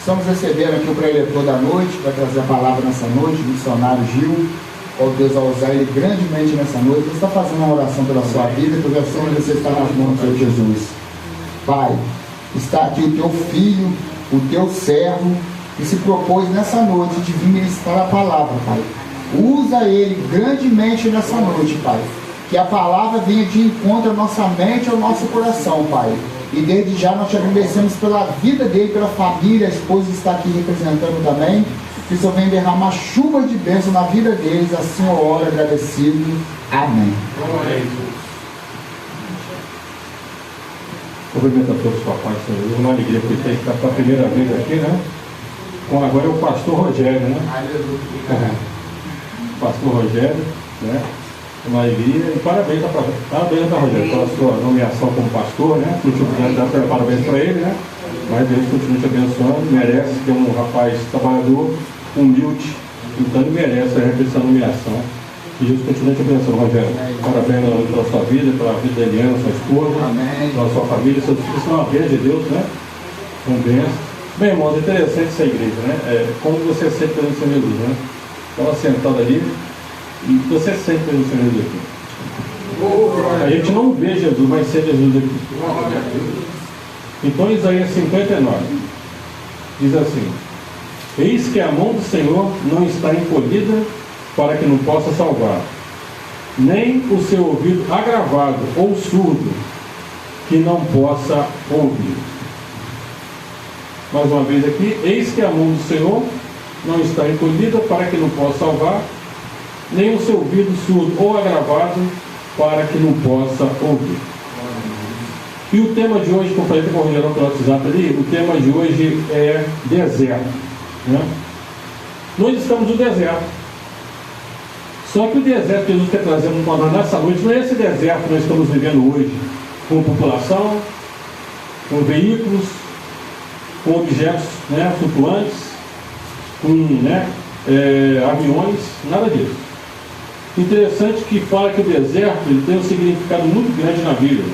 Estamos recebendo aqui o preletor da noite, vai trazer a palavra nessa noite, o missionário Gil. Ó Deus, a usar ele grandemente nessa noite. Ele está fazendo uma oração pela sua vida, porque a oração de você está nas mãos do Senhor Jesus. Pai, está aqui o teu filho, o teu servo, que se propôs nessa noite de vir ministrar a palavra, Pai. Usa ele grandemente nessa noite, Pai. Que a palavra venha de encontro à nossa mente e ao nosso coração, Pai. E desde já nós te agradecemos pela vida dele, pela família, a esposa que está aqui representando também. Que o Senhor venha derramar chuva de bênção na vida deles, assim eu oro agradecido. Amém. Cumprimento a todos com a paz do Senhor. Uma alegria porque tem que estar pela primeira vez aqui, né? Com agora é o pastor Rogério, né? Pastor Rogério, né? Uma alegria e parabéns a Rogério pela sua nomeação como pastor, né? Parabéns para ele, né? Mas Deus continue te abençoando, merece, que é um rapaz trabalhador, humilde, então ele merece essa nomeação. E Deus continue te abençoando, Rogério. Parabéns pela sua vida, pela vida da Eliana, sua esposa, pela sua família, seus filhos são uma bênção de Deus, né? São bênçãos. Bem, irmãos, é interessante essa igreja, né? Como você sente pelo Senhor Jesus, né? Estava sentado ali e você sente pelo Senhor Jesus aqui. A gente não vê Jesus, mas sente Jesus aqui. Então Isaías 59 diz assim: eis que a mão do Senhor não está encolhida para que não possa salvar, nem o seu ouvido agravado ou surdo que não possa ouvir. Mais uma vez aqui: eis que a mão do Senhor não está encolhida para que não possa salvar, nem o seu ouvido surdo ou agravado para que não possa ouvir. E o tema de hoje, como eu falei com o Rogério pelo WhatsApp ali, o tema de hoje é deserto, né? Nós estamos no deserto. Só que o deserto que Jesus quer trazer para nós nessa noite não é esse deserto que nós estamos vivendo hoje, com população, com veículos, com objetos, né, flutuantes, com, né, aviões, nada disso. Interessante que fala que o deserto ele tem um significado muito grande na Bíblia.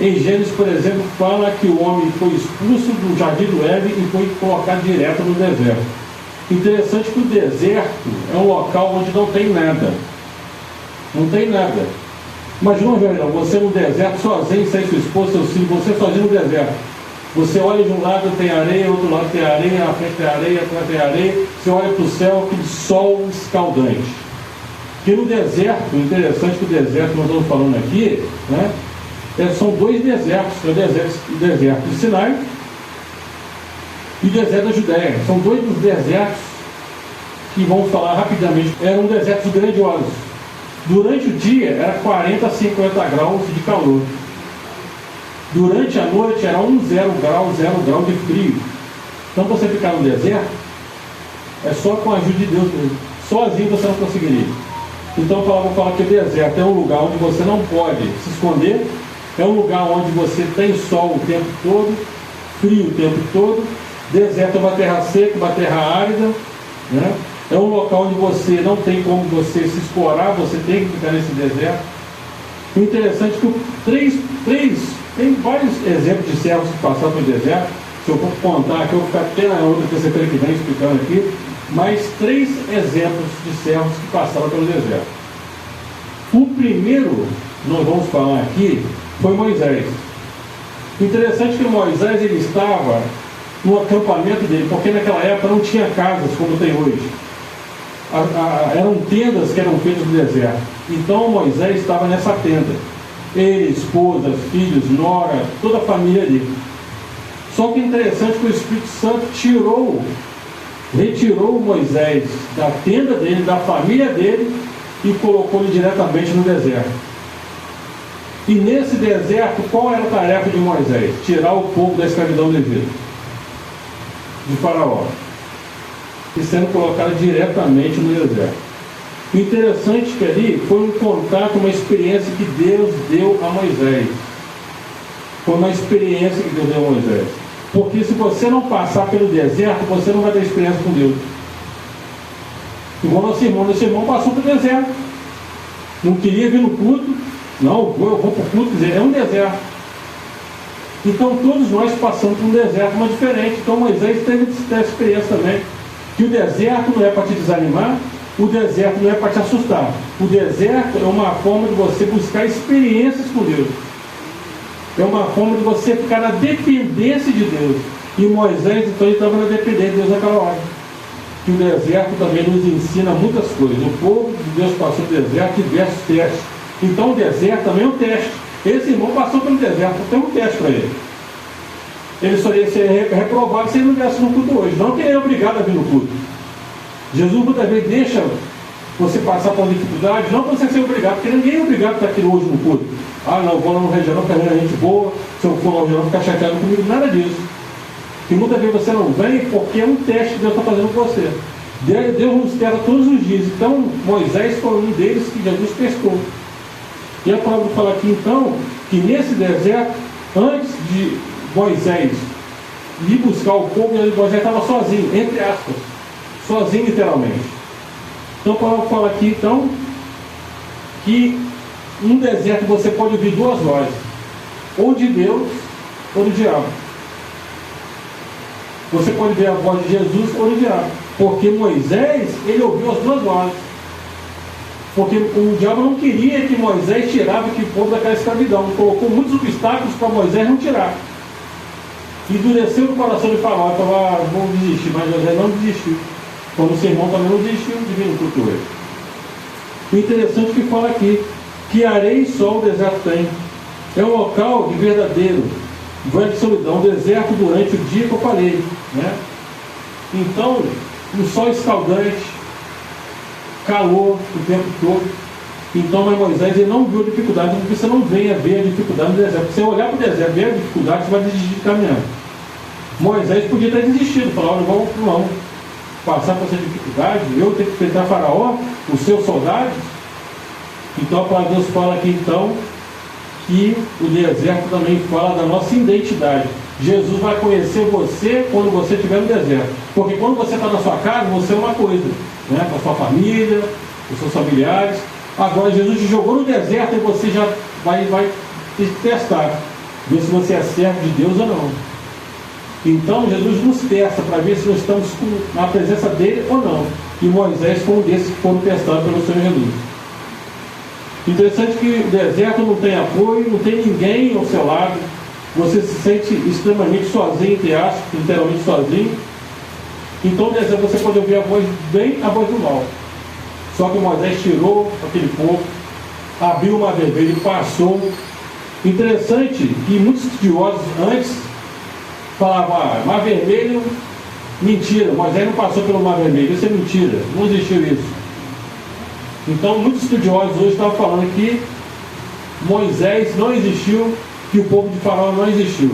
Em Gênesis, por exemplo, fala que o homem foi expulso do jardim do Éden e foi colocado direto no deserto. Interessante que o deserto é um local onde não tem nada. Não tem nada. Imagina, Jairão, você no deserto sozinho, sem sua esposa, seus filhos, você sozinho no deserto. Você olha de um lado tem areia, outro lado tem areia, na frente tem areia, atrás tem areia. Você olha para o céu, aquele sol escaldante. Que no deserto, interessante que o deserto que nós estamos falando aqui, né? São dois desertos, o deserto de Sinai e o deserto da Judéia. São dois dos desertos que vamos falar rapidamente. Eram desertos grandiosos. Durante o dia era 40 a 50 graus de calor. Durante a noite era 0 grau de frio. Então você ficar no deserto é só com a ajuda de Deus mesmo. Sozinho você não conseguiria. Então a palavra fala que o deserto é um lugar onde você não pode se esconder. É um lugar onde você tem sol o tempo todo, frio o tempo todo. Deserto é uma terra seca, uma terra árida, né? É um local onde você não tem como você se escorar, você tem que ficar nesse deserto. O interessante é que tem vários exemplos de servos que passaram pelo deserto. Se eu for contar aqui, eu vou ficar até na outra terça-feira que vem explicando aqui. Mas 3 exemplos de servos que passaram pelo deserto. O primeiro, nós vamos falar aqui, foi Moisés. Interessante que Moisés ele estava no acampamento dele, porque naquela época não tinha casas como tem hoje. Eram tendas que eram feitas no deserto. Então Moisés estava nessa tenda. Ele, esposa, filhos, nora, toda a família dele. Só que interessante que o Espírito Santo retirou Moisés da tenda dele, da família dele, e colocou ele diretamente no deserto. E nesse deserto, qual era a tarefa de Moisés? Tirar o povo da escravidão do Egito, de Faraó, e sendo colocado diretamente no deserto. O interessante que ali foi um contato, uma experiência que Deus deu a Moisés. Foi uma experiência que Deus deu a Moisés. Porque se você não passar pelo deserto, você não vai ter experiência com Deus. Igual nosso irmão passou pelo deserto. Não queria vir no culto. Não, eu vou para o culto, é um deserto. Então todos nós passamos por um deserto, mas diferente. Então Moisés teve essa experiência também, que o deserto não é para te desanimar, o deserto não é para te assustar. O deserto é uma forma de você buscar experiências com Deus. É uma forma de você ficar na dependência de Deus. E Moisés, então, ele estava na dependência de Deus naquela hora. Que o deserto também nos ensina muitas coisas. O povo de Deus passou no deserto, diversos testes. Então o deserto também é um teste. Esse irmão passou pelo deserto, tem um teste para ele. Ele só ia ser reprovado se ele não viesse no culto hoje. Não que ele é obrigado a vir no culto. Jesus muitas vezes deixa você passar por dificuldade, não para você ser obrigado, porque ninguém é obrigado a estar aqui hoje no culto. Ah, não, vou lá no regional, porque é gente boa, se eu for lá no regional, ficar chateado comigo, nada disso. E muitas vezes você não vem porque é um teste que Deus está fazendo com você. Deus nos testa todos os dias. Então, Moisés foi um deles que Jesus testou. E a palavra fala aqui, então, que nesse deserto, antes de Moisés ir buscar o povo, Moisés estava sozinho, entre aspas. Sozinho, literalmente. Então, a palavra fala aqui, então, que no deserto você pode ouvir duas vozes. Ou de Deus, ou do diabo. Você pode ver a voz de Jesus ou do diabo. Porque Moisés, ele ouviu as duas vozes. Porque o diabo não queria que Moisés tirasse o povo daquela escravidão. Colocou muitos obstáculos para Moisés não tirar. E endureceu o coração de Faraó. Falou, vou desistir. Mas Moisés não desistiu. Como o seu irmão também não desistiu de vir no culto hoje. O interessante é que fala aqui, que areia e sol o deserto tem. É um local de verdadeiro de solidão, deserto durante o dia que eu falei, né? Então, um sol escaldante, calor o tempo todo. Então, mas Moisés, ele não viu a dificuldade, porque você não venha ver a dificuldade no deserto. Se você olhar para o deserto, ver a dificuldade, você vai desistir de caminhar. Moisés podia ter desistido, falar, olha, vamos passar por essa dificuldade, eu tenho que enfrentar Faraó, os seus soldados. Então, a palavra de Deus fala aqui, então, que o deserto também fala da nossa identidade. Jesus vai conhecer você quando você estiver no deserto. Porque quando você está na sua casa, você é uma coisa, né? Com a sua família, com os seus familiares. Agora Jesus te jogou no deserto e você já vai testar, ver se você é servo de Deus ou não. Então Jesus nos testa para ver se nós estamos na presença dele ou não. E Moisés foi um desses que foram testados pelo Senhor Jesus. Interessante que o deserto não tem apoio, não tem ninguém ao seu lado. Você se sente extremamente sozinho, entre aspas, literalmente sozinho. Então no deserto você pode ouvir a voz bem a voz do mal. Só que Moisés tirou aquele povo, abriu o mar vermelho e passou. Interessante que muitos estudiosos antes falavam, mar vermelho, mentira, Moisés não passou pelo mar vermelho, isso é mentira, não existiu isso. Então muitos estudiosos hoje estavam falando que Moisés não existiu, que o povo de Faraó não existiu.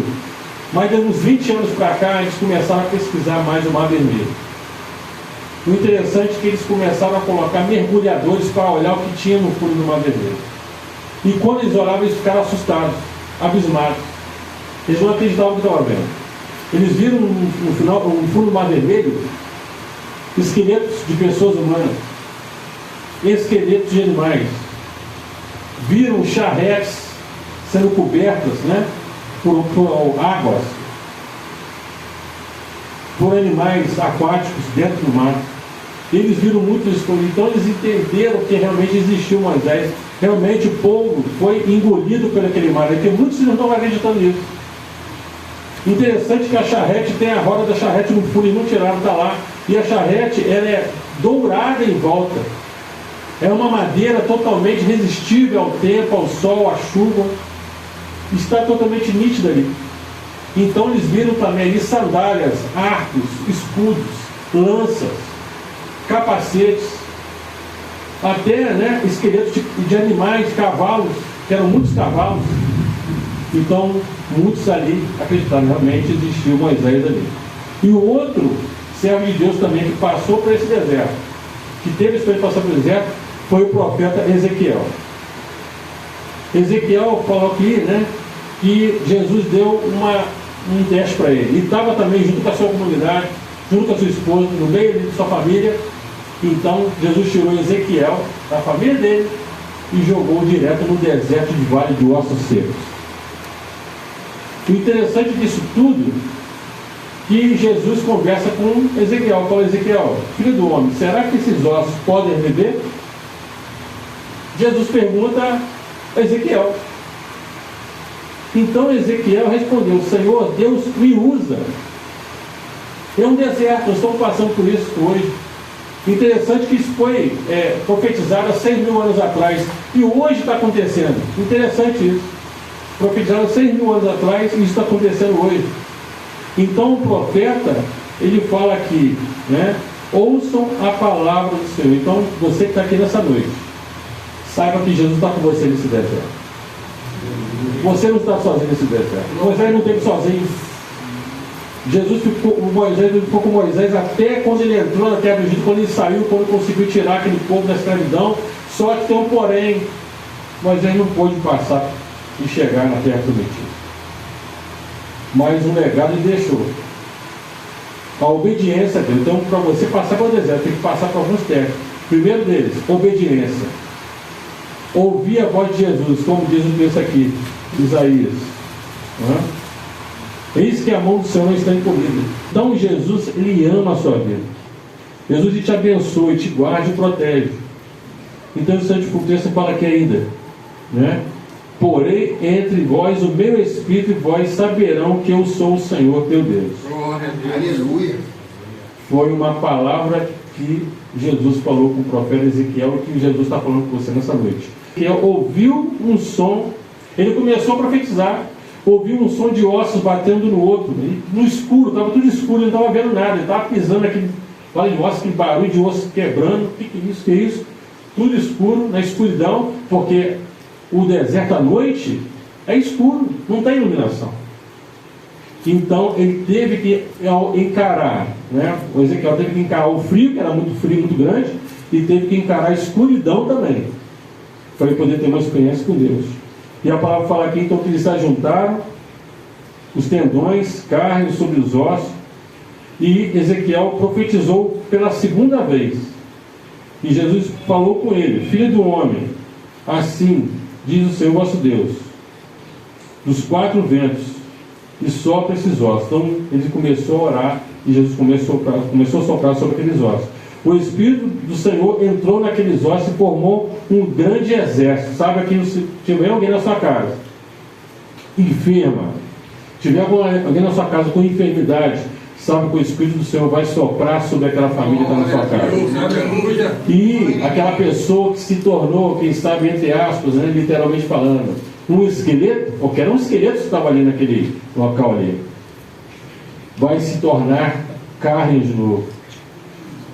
Mas de uns 20 anos para cá, eles começaram a pesquisar mais o mar vermelho. O interessante é que eles começaram a colocar mergulhadores para olhar o que tinha no fundo do mar vermelho. E quando eles olhavam, eles ficaram assustados, abismados. Eles não acreditavam no que estavam vendo. Eles viram no fundo do mar vermelho esqueletos de pessoas humanas, esqueletos de animais. Viram charretes sendo cobertas, né, por águas, por animais aquáticos dentro do mar. Eles viram muito isso, então eles entenderam que realmente existiu Moisés. Realmente o povo foi engolido por aquele mar. Porque muitos não estão acreditando nisso. Interessante que a charrete tem a roda da charrete no fundo e não tiraram, está lá. E a charrete, ela é dourada em volta. É uma madeira totalmente resistível ao tempo, ao sol, à chuva. Está totalmente nítida ali. Então eles viram também ali sandálias, arcos, escudos, lanças, capacetes, até, né, esqueletos de animais, cavalos, que eram muitos cavalos. Então muitos ali acreditaram que realmente existiu Moisés ali. E o outro servo de Deus também que passou por esse deserto, que teve a experiência de passar pelo deserto, foi o profeta Ezequiel. Ezequiel falou aqui, né, que Jesus deu um teste para ele. E estava também junto com a sua comunidade, junto com a sua esposa, no meio da sua família. Então Jesus tirou Ezequiel da família dele e jogou direto no deserto de vale de ossos secos. O interessante disso tudo, que Jesus conversa com Ezequiel, fala: Ezequiel, filho do homem, será que esses ossos podem viver? Jesus pergunta a Ezequiel. Então Ezequiel respondeu: Senhor, Deus me usa. É um deserto, nós estamos passando por isso hoje. Interessante que isso foi profetizado há 6.000 anos atrás, e hoje está acontecendo. Interessante isso. Profetizado há 6.000 anos atrás, e isso está acontecendo hoje. Então o profeta, ele fala aqui, né? Ouçam a palavra do Senhor. Então você que está aqui nessa noite, saiba que Jesus está com você nesse deserto. Você não está sozinho nesse deserto. Moisés não esteve sozinho. Moisés ficou com Moisés até quando ele entrou na terra do Egito, quando ele saiu, quando conseguiu tirar aquele povo da escravidão. Só que tem um porém: Moisés não pôde passar e chegar na terra prometida. Mas um legado ele deixou. A obediência dele. Então, para você passar pelo deserto, tem que passar por alguns testes. Primeiro deles, obediência. Ouvir a voz de Jesus, como diz o texto aqui, Isaías. Eis que a mão do Senhor não está encolhida. Então Jesus, ele ama a sua vida. Jesus, ele te abençoa, te guarda e protege. Então o texto fala aqui ainda, né? Porém, entre vós o meu Espírito, e vós saberão que eu sou o Senhor teu Deus. Glória a Deus. Aleluia. Foi uma palavra que Jesus falou com o profeta Ezequiel, e que Jesus está falando com você nessa noite. Ele ouviu um som, ele começou a profetizar, ouviu um som de ossos batendo no outro, no escuro, estava tudo escuro, ele não estava vendo nada, ele estava pisando aquele vale de ossos, aquele barulho de osso quebrando. O que é isso? Que é isso? Tudo escuro, na escuridão, porque o deserto à noite é escuro, não tem iluminação. Então ele teve que encarar, né? O Ezequiel teve que encarar o frio, que era muito frio, muito grande, e teve que encarar a escuridão também, para ele poder ter uma experiência com Deus. E a palavra fala aqui, então, que eles se ajuntaram, os tendões, carne sobre os ossos, e Ezequiel profetizou pela segunda vez. E Jesus falou com ele: filho do homem, assim diz o Senhor vosso Deus, dos 4 ventos, e sopra esses ossos. Então ele começou a orar, e Jesus começou a soprar sobre aqueles ossos. O Espírito do Senhor entrou naqueles ossos e formou um grande exército. Sabe aqui, se tiver alguém na sua casa enferma, tiver alguém na sua casa com enfermidade, sabe que o Espírito do Senhor vai soprar sobre aquela família que está na sua casa. E aquela pessoa que se tornou, quem sabe, entre aspas, né, literalmente falando, um esqueleto, porque era um esqueleto que estava ali naquele local ali, vai se tornar carne de novo.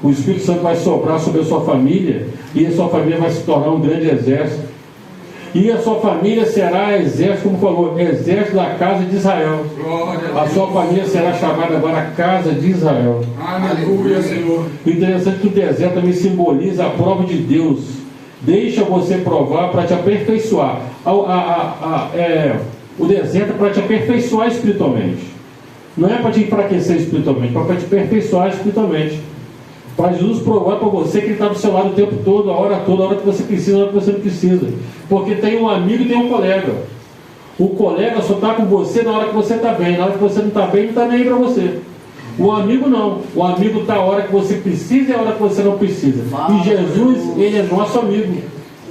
O Espírito Santo vai soprar sobre a sua família, e a sua família vai se tornar um grande exército. E a sua família será exército, como falou, exército da casa de Israel. A sua família será chamada agora Casa de Israel. Aleluia, Senhor. O interessante é que o deserto também simboliza a prova de Deus. Deixa você provar para te aperfeiçoar. O deserto é para te aperfeiçoar espiritualmente. Não é para te enfraquecer espiritualmente, é para te aperfeiçoar espiritualmente. Para Jesus provar para você que Ele está do seu lado o tempo todo, a hora toda, a hora que você precisa, a hora que você não precisa. Porque tem um amigo e tem um colega. O colega só está com você na hora que você está bem. Na hora que você não está bem, não está nem aí para você. O amigo não. O amigo está a hora que você precisa e a hora que você não precisa. E Jesus, Ele é nosso amigo.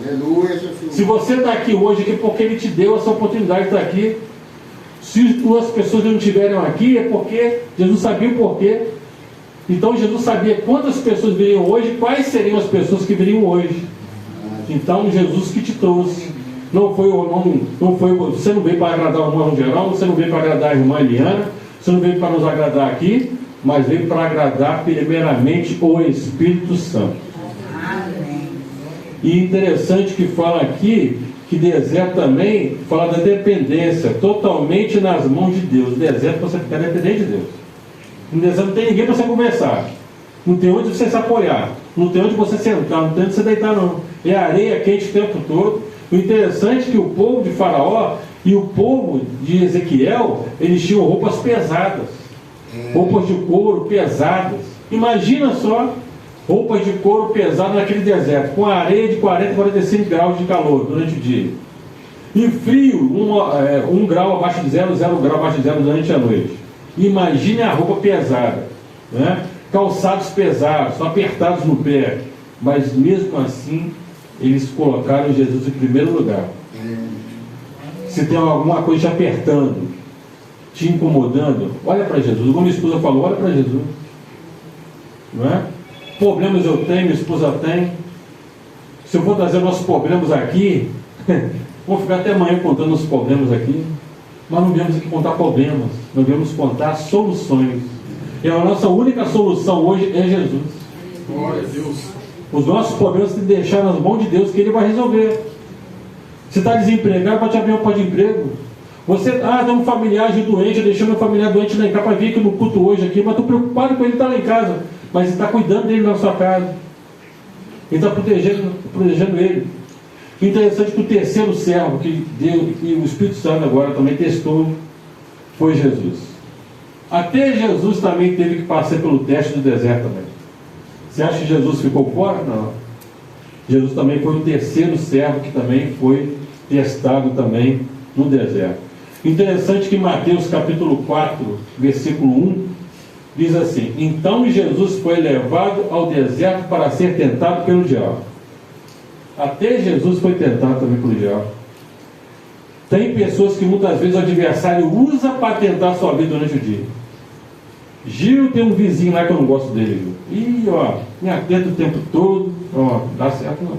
Aleluia, Jesus. Se você está aqui hoje, é porque Ele te deu essa oportunidade de estar aqui. Se as pessoas não estiverem aqui, é porque Jesus sabia o porquê. Então Jesus sabia quantas pessoas viriam hoje, quais seriam as pessoas que viriam hoje. Então Jesus que te trouxe. Você não veio para agradar o irmão Geraldo, você não veio para agradar a irmã Eliana, você não veio para nos agradar aqui, mas veio para agradar primeiramente o Espírito Santo. E interessante que fala aqui que deserto também fala da dependência, totalmente nas mãos de Deus. Deserto você fica dependente de Deus. No deserto não tem ninguém para você conversar, não tem onde você se apoiar, não tem onde você sentar, não tem onde você deitar não. É areia quente o tempo todo. O interessante é que o povo de Faraó e o povo de Ezequiel, eles tinham roupas pesadas, roupas de couro pesadas. Imagina só, roupas de couro pesadas naquele deserto, com areia de 40, 45 graus de calor durante o dia. E frio, 1 grau abaixo de 0, 0 grau abaixo de 0 durante a noite. Imagine a roupa pesada, né? Calçados pesados, apertados no pé. Mas mesmo assim, eles colocaram Jesus em primeiro lugar. Se tem alguma coisa te apertando, te incomodando, olha para Jesus. Como minha esposa falou, olha para Jesus. Não é? Problemas eu tenho, minha esposa tem. Se eu for trazer nossos problemas aqui, vamos ficar até amanhã contando os problemas aqui. Mas não viemos aqui contar problemas, nós viemos contar soluções. E a nossa única solução hoje é Jesus. Glória a Deus. Os nossos problemas tem que deixar nas mãos de Deus, que Ele vai resolver. Você está desempregado, pode abrir um pó de emprego. Você, tem um familiar doente, eu deixei meu familiar doente lá em casa para vir aqui no culto hoje, aqui, mas estou preocupado com ele estar lá em casa. Mas você está cuidando dele na sua casa. Ele está protegendo ele. Interessante que o terceiro servo que Deus e o Espírito Santo agora também testou foi Jesus. Até Jesus também teve que passar pelo teste do deserto também. Você acha que Jesus ficou fora? Não. Jesus também foi o terceiro servo que também foi testado também no deserto. Interessante que Mateus capítulo 4, versículo 1, diz assim: então Jesus foi levado ao deserto para ser tentado pelo diabo. Até Jesus foi tentado também pelo diabo. Tem pessoas que muitas vezes o adversário usa para tentar a sua vida durante o dia. Gil, tem um vizinho lá que eu não gosto dele, Gil. Ih, me atento o tempo todo. Não dá certo não.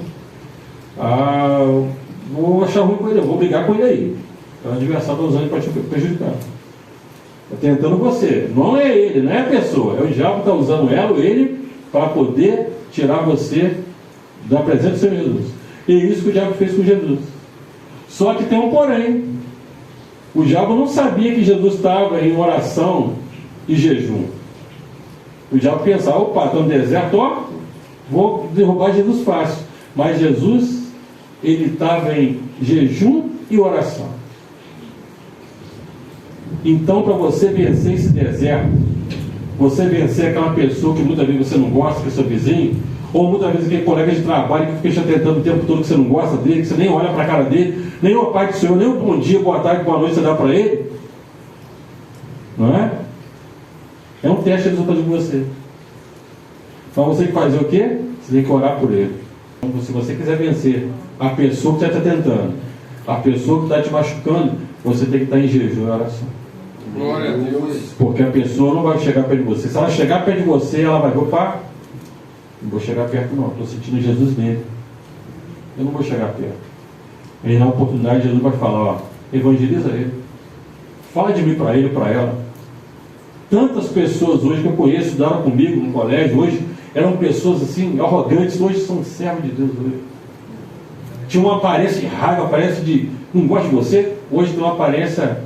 Vou achar ruim com ele, vou brigar com ele aí. O adversário está usando ele para te prejudicar. Está tentando você. Não é ele, não é a pessoa. É o diabo que está usando ela ou ele para poder tirar você da presença do Senhor Jesus. E é isso que o diabo fez com Jesus. Só que tem um porém. O diabo não sabia que Jesus estava em oração e jejum. O diabo pensava: opa, estou no deserto, vou derrubar Jesus fácil. Mas Jesus, ele estava em jejum e oração. Então, para você vencer esse deserto, você vencer aquela pessoa que muitas vezes você não gosta, que é seu vizinho, ou muitas vezes aquele colega de trabalho que fica te atentando o tempo todo, que você não gosta dele, que você nem olha para a cara dele, nem o Pai do Senhor, nem o bom dia, boa tarde, boa noite você dá para ele, não é? É um teste que Deus está fazendo com você. Então você tem que fazer o quê? Você tem que orar por ele. Então, se você quiser vencer a pessoa que está te atentando, a pessoa que está te machucando, você tem que estar em jejum e oração. Glória a Deus. Porque a pessoa não vai chegar perto de você. Se ela chegar perto de você, ela vai: opa, não vou chegar perto não, estou sentindo Jesus nele, eu não vou chegar perto. E na oportunidade Jesus vai falar: evangeliza ele, fala de mim para ele, para ela. Tantas pessoas hoje que eu conheço, estudaram comigo no colégio, hoje eram pessoas assim, arrogantes, hoje são servos de Deus hoje. Tinha uma aparência de raiva, aparência de não gosto de você, hoje tem uma aparência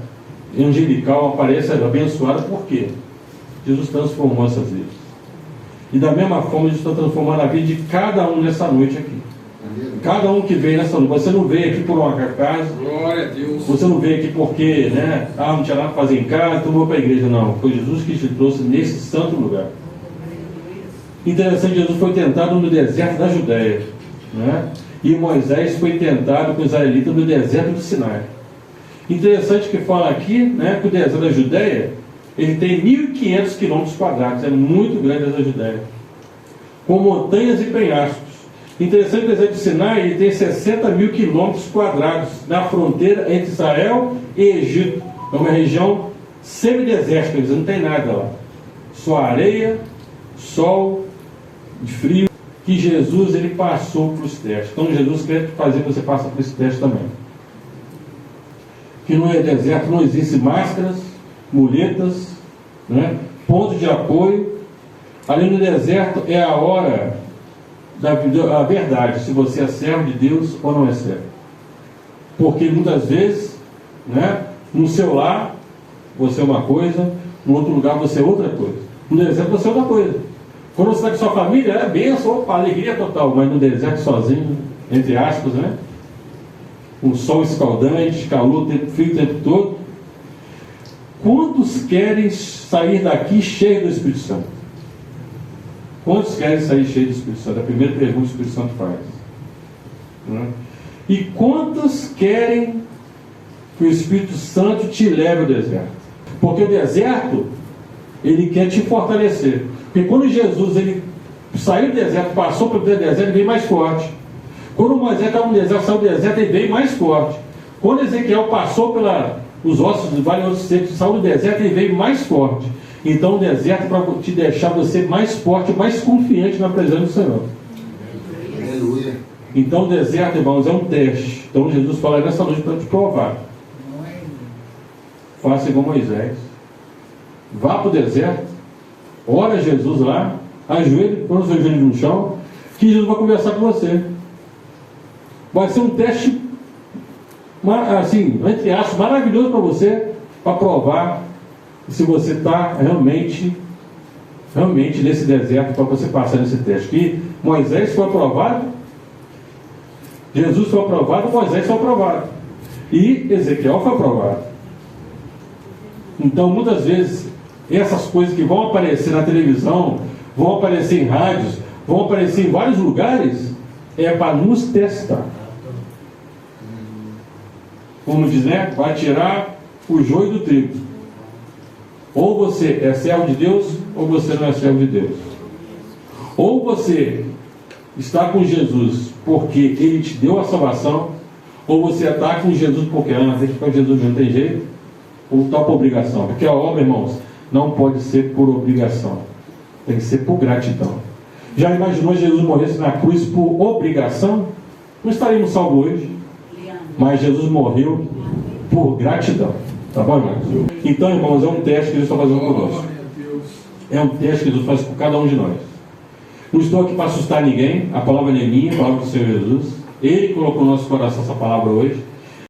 angelical, uma aparência abençoada. Por quê? Jesus transformou essas vidas. E da mesma forma, Jesus está transformando a vida de cada um nessa noite aqui. Cada um que veio nessa noite. Você não veio aqui por um acaso. Glória a Deus. Você não veio aqui porque, não tinha nada para fazer em casa, então vou para a igreja. Não, foi Jesus que te trouxe nesse santo lugar. Interessante, Jesus foi tentado no deserto da Judéia, né? E Moisés foi tentado com os israelitas no deserto do Sinai. Interessante que fala aqui, né, que o deserto da Judéia, ele tem 1.500 quilômetros quadrados, é muito grande a Judéia, com montanhas e penhascos. Interessante que o deserto do Sinai, ele tem 60 mil quilômetros quadrados na fronteira entre Israel e Egito. É uma região semidesértica, eles não tem nada lá, só areia, sol, de frio. Que Jesus, ele passou para os testes. Então Jesus quer fazer que você passe por esse teste também. Que no deserto não existem máscaras, muletas, né? Ponto de apoio. Ali no deserto é a hora da verdade, se você é servo de Deus ou não é servo. Porque muitas vezes, né, no seu lar você é uma coisa, no outro lugar você é outra coisa. No deserto você é outra coisa. Quando você está com sua família, é bênção, opa, alegria total. Mas no deserto sozinho, entre aspas, né? Um sol escaldante, calor, frio o tempo todo. Quantos querem sair daqui cheio do Espírito Santo? Quantos querem sair cheio do Espírito Santo? É a primeira pergunta que o Espírito Santo faz. Né? E quantos querem que o Espírito Santo te leve ao deserto. Porque o deserto, ele quer te fortalecer. Porque quando Jesus ele saiu do deserto, passou pelo deserto, ele veio mais forte. Quando Moisés estava no deserto, saiu do deserto, ele veio mais forte. Quando Ezequiel passou pelos ossos do vale secos, saiu do deserto, ele veio mais forte. Então o deserto é para te deixar você mais forte, mais confiante na presença do Senhor. Aleluia. Então o deserto, irmãos, é um teste. Então Jesus fala nessa noite para te provar. Faça igual Moisés. Vá para o deserto, ora a Jesus lá, ajoelhe, põe o seu joelho no chão, que Jesus vai conversar com você. Vai ser um teste, assim, entre aspas, maravilhoso para você, para provar se você está realmente nesse deserto, para você passar nesse teste. Que Moisés foi aprovado, Jesus foi aprovado, Moisés foi aprovado, e Ezequiel foi aprovado. Então, muitas vezes, essas coisas que vão aparecer na televisão, vão aparecer em rádios, vão aparecer em vários lugares, é para nos testar. Como diz, né? Vai tirar o joio do trigo. Ou você é servo de Deus, ou você não é servo de Deus. Ou você está com Jesus porque Ele te deu a salvação, ou você está com Jesus porque tem que ficar com Jesus, não tem jeito, ou está por obrigação. Porque a obra, irmãos, não pode ser por obrigação, tem que ser por gratidão. Já imaginou Jesus morresse na cruz por obrigação? Não estaríamos salvos hoje. Mas Jesus morreu por gratidão. Tá bom, irmãos? Então, irmãos, é um teste que Jesus está fazendo conosco. É um teste que Jesus faz com cada um de nós. Não estou aqui para assustar ninguém. A palavra não é minha, a palavra do Senhor Jesus. Ele colocou no nosso coração essa palavra hoje.